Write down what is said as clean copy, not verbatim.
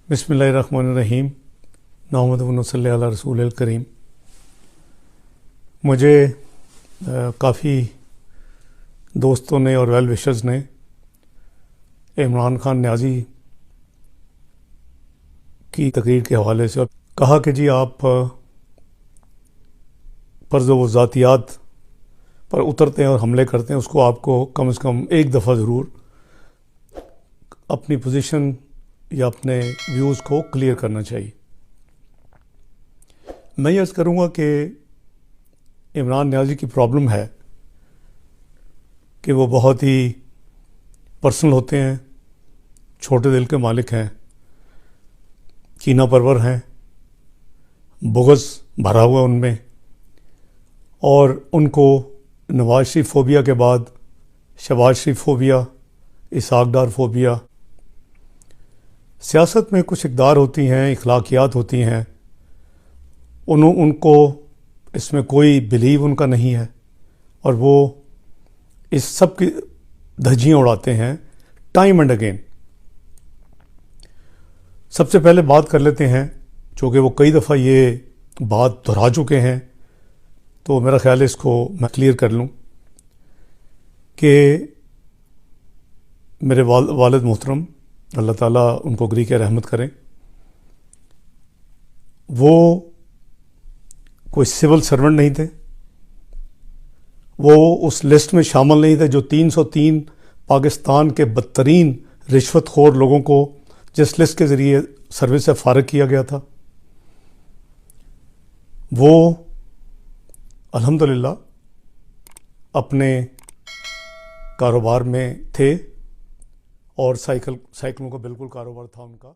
बिस्मिल्लाहिर्रहमानिर्रहीम। नहमदुहु व नसल्ली अला रसूलिल करीम। मुझे काफ़ी दोस्तों ने और वेल विशर्स ने इमरान खान न्याज़ी की तकरीर के हवाले से कहा कि जी आप पर जो वो ज़ातियात पर उतरते हैं और हमले करते हैं, उसको आपको कम से कम एक दफ़ा ज़रूर अपनी पोजीशन या अपने व्यूज़ को क्लियर करना चाहिए। मैं ये अर्ज़ करूँगा कि इमरान न्याज़ी की प्रॉब्लम है कि वो बहुत ही पर्सनल होते हैं, छोटे दिल के मालिक हैं, कीना परवर हैं, बुग़्ज़ भरा हुआ उनमें, और उनको नवाज शरीफ फ़ोबिया के बाद शहबाज शरीफ फ़ोबिया, इसहाक़ डार फ़ोबिया। सियासत में कुछ इक़दार होती हैं, इखलाकियात होती हैं, उनको इसमें कोई बिलीव उनका नहीं है और वो इस सब की धज्जियाँ उड़ाते हैं टाइम एंड अगेन। सबसे पहले बात कर लेते हैं, चूँकि वो कई दफ़ा ये बात दोहरा चुके हैं, तो मेरा ख़्याल है इसको मैं क्लियर कर लूँ कि मेरे वालिद मोहतरम, अल्लाह ताला उनको गरी के रहमत करें, वो कोई सिविल सर्वेंट नहीं थे। वो उस लिस्ट में शामिल नहीं थे जो 303 पाकिस्तान के बदतरीन रिश्वतखोर लोगों को जिस लिस्ट के ज़रिए सर्विस से फारिग किया गया था। वो अल्हम्दुलिल्लाह अपने कारोबार में थे और साइकिलों का बिल्कुल कारोबार था उनका।